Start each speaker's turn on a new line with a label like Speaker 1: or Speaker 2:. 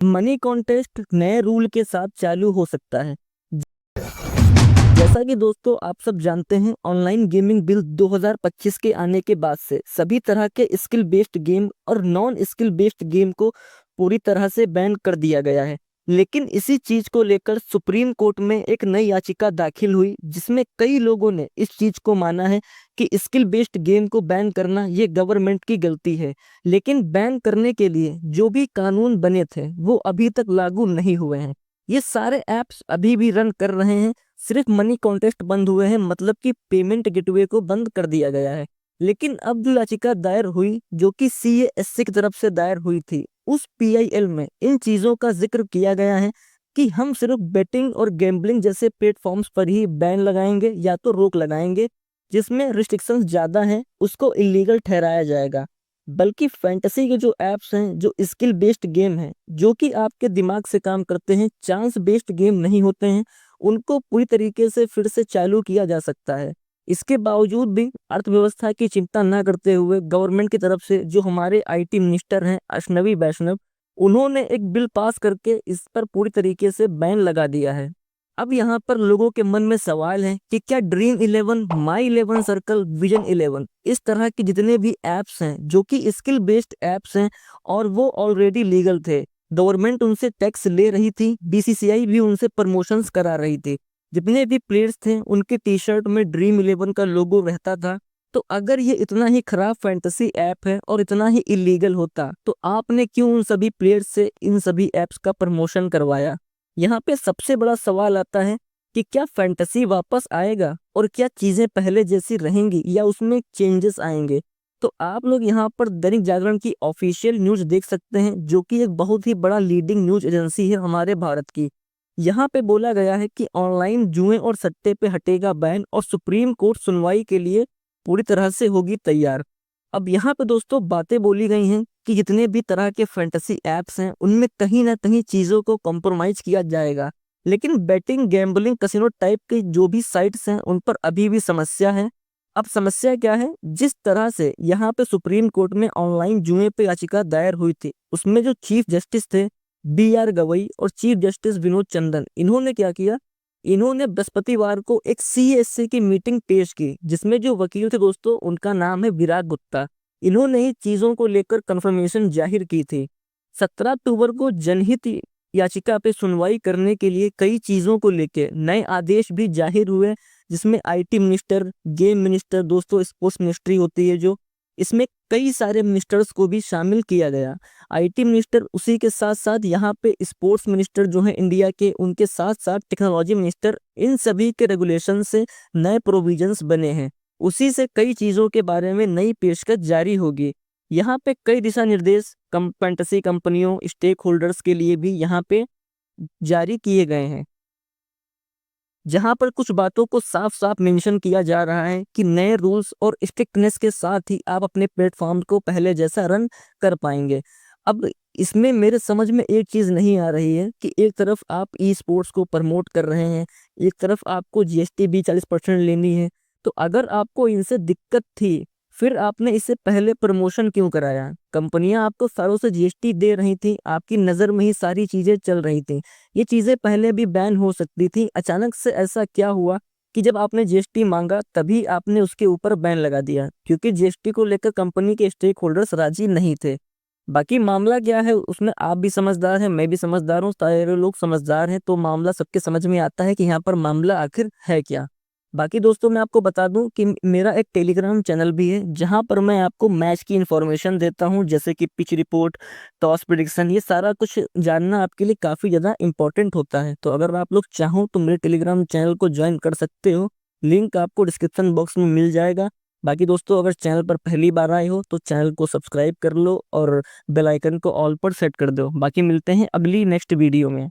Speaker 1: Money contest नए rule के साथ चालू हो सकता है। जैसा कि दोस्तों आप सब जानते हैं, ऑनलाइन गेमिंग बिल 2025 के आने के बाद से सभी तरह के स्किल बेस्ड गेम और नॉन स्किल बेस्ड गेम को पूरी तरह से बैन कर दिया गया है। लेकिन इसी चीज को लेकर सुप्रीम कोर्ट में एक नई याचिका दाखिल हुई, जिसमें कई लोगों ने इस चीज को माना है कि स्किल बेस्ड गेम को बैन करना ये गवर्नमेंट की गलती है। लेकिन बैन करने के लिए जो भी कानून बने थे वो अभी तक लागू नहीं हुए हैं। ये सारे ऐप्स अभी भी रन कर रहे हैं, सिर्फ मनी कॉन्टेस्ट बंद हुए हैं, मतलब कि पेमेंट गेटवे को बंद कर दिया गया है। लेकिन अब जो याचिका दायर हुई, जो कि CASC की तरफ से दायर हुई थी, उस PIL में इन चीजों का जिक्र किया गया है कि हम सिर्फ बेटिंग और गैम्बलिंग जैसे प्लेटफॉर्म्स पर ही बैन लगाएंगे या तो रोक लगाएंगे, जिसमें रिस्ट्रिक्शंस ज्यादा हैं उसको इलीगल ठहराया जाएगा। बल्कि फैंटेसी के जो एप्स हैं, जो स्किल बेस्ड गेम हैं, जो कि आपके दिमाग से काम करते हैं, चांस बेस्ड गेम नहीं होते हैं, उनको पूरी तरीके से फिर से चालू किया जा सकता है। इसके बावजूद भी अर्थव्यवस्था की चिंता न करते हुए गवर्नमेंट की तरफ से जो हमारे IT मिनिस्टर हैं अश्विनी वैष्णव, उन्होंने एक बिल पास करके इस पर पूरी तरीके से बैन लगा दिया है। अब यहाँ पर लोगों के मन में सवाल है कि क्या Dream11, My11 सर्कल, Vision11 इस तरह के जितने भी ऐप्स हैं जो कि स्किल बेस्ड ऐप्स हैं और वो ऑलरेडी लीगल थे, गवर्नमेंट उनसे टैक्स ले रही थी, BCCI भी उनसे प्रमोशंस करा रही थी, जितने भी प्लेयर्स थे उनके टी-शर्ट में Dream11 का लोगो रहता था। तो अगर ये इतना ही खराब फैंटेसी ऐप है और इतना ही इलीगल होता, तो आपने क्यों उन सभी प्लेयर्स से इन सभी ऐप्स का प्रमोशन करवाया? यहाँ पे सबसे बड़ा सवाल आता है कि क्या फैंटेसी वापस आएगा और क्या चीजें पहले जैसी रहेंगी या उसमें चेंजेस आएंगे? तो आप लोग यहाँ पर दैनिक जागरण की ऑफिशियल न्यूज देख सकते हैं, जो कि एक बहुत ही बड़ा लीडिंग न्यूज एजेंसी है हमारे भारत की। यहाँ पे बोला गया है कि ऑनलाइन जुए और सट्टे पे हटेगा बैन और सुप्रीम कोर्ट सुनवाई के लिए पूरी तरह से होगी तैयार। अब यहाँ पे दोस्तों बातें बोली गई हैं कि जितने भी तरह के फैंटेसी एप्स हैं उनमें कहीं ना कहीं चीज़ों को कॉम्प्रोमाइज किया जाएगा, लेकिन बेटिंग, गैम्बलिंग, कसिनो टाइप के जो भी साइट्स हैं उन पर अभी भी समस्या है। अब समस्या क्या है? जिस तरह से यहाँ पे सुप्रीम कोर्ट में ऑनलाइन जुए पे याचिका दायर हुई थी, उसमें जो चीफ जस्टिस थे BR गवई और चीफ जस्टिस विनोद चंदन, इन्होंने क्या किया, इन्होंने बृहस्पतिवार को एक CASC की मीटिंग पेश की, जिसमें जो वकील थे दोस्तों उनका नाम है विराग गुप्ता। इन्होंने ही चीजों को लेकर कंफर्मेशन जाहिर की थी। 17 अक्टूबर को जनहित याचिका पे सुनवाई करने के लिए कई चीजों को लेकर नए आदेश भी जाहिर हुए, जिसमें IT मिनिस्टर, गेम मिनिस्टर, दोस्तों स्पोर्ट्स मिनिस्ट्री होती है जो, इसमें कई सारे मिनिस्टर्स को भी शामिल किया गया। IT मिनिस्टर, उसी के साथ साथ यहाँ पे स्पोर्ट्स मिनिस्टर जो है इंडिया के, उनके साथ साथ टेक्नोलॉजी मिनिस्टर, इन सभी के रेगुलेशन से नए प्रोविजंस बने हैं। उसी से कई चीज़ों के बारे में नई पेशकश जारी होगी। यहाँ पे कई दिशा निर्देश फैंटेसी कंपनियों, स्टेक होल्डर्स के लिए भी यहाँ पे जारी किए गए हैं, जहां पर कुछ बातों को साफ साफ मेंशन किया जा रहा है कि नए रूल्स और स्ट्रिक्टनेस के साथ ही आप अपने प्लेटफॉर्म को पहले जैसा रन कर पाएंगे। अब इसमें मेरे समझ में एक चीज़ नहीं आ रही है कि एक तरफ आप स्पोर्ट्स को प्रमोट कर रहे हैं, एक तरफ आपको GST भी 40% लेनी है। तो अगर आपको इनसे दिक्कत थी, फिर आपने इससे पहले प्रमोशन क्यों कराया? कंपनियां आपको सालों से GST दे रही थी, आपकी नज़र में ही सारी चीज़ें चल रही थी, ये चीज़ें पहले भी बैन हो सकती थी। अचानक से ऐसा क्या हुआ कि जब आपने GST मांगा तभी आपने उसके ऊपर बैन लगा दिया? क्योंकि GST को लेकर कंपनी के स्टेक होल्डर्स राजी नहीं थे। बाकी मामला क्या है उसमें आप भी समझदार हैं, मैं भी समझदार हूँ, सारे लोग समझदार हैं, तो मामला सबके समझ में आता है कि यहाँ पर मामला आखिर है क्या। बाकी दोस्तों मैं आपको बता दूं कि मेरा एक टेलीग्राम चैनल भी है, जहां पर मैं आपको मैच की इन्फॉर्मेशन देता हूं, जैसे कि पिच रिपोर्ट, टॉस प्रिडिक्शन, ये सारा कुछ जानना आपके लिए काफ़ी ज़्यादा इंपॉर्टेंट होता है। तो अगर आप लोग चाहो तो मेरे टेलीग्राम चैनल को ज्वाइन कर सकते हो, लिंक आपको डिस्क्रिप्शन बॉक्स में मिल जाएगा। बाकी दोस्तों अगर चैनल पर पहली बार आए हो तो चैनल को सब्सक्राइब कर लो और बेल आइकन को ऑल पर सेट कर दो। बाकी मिलते हैं अगली नेक्स्ट वीडियो में।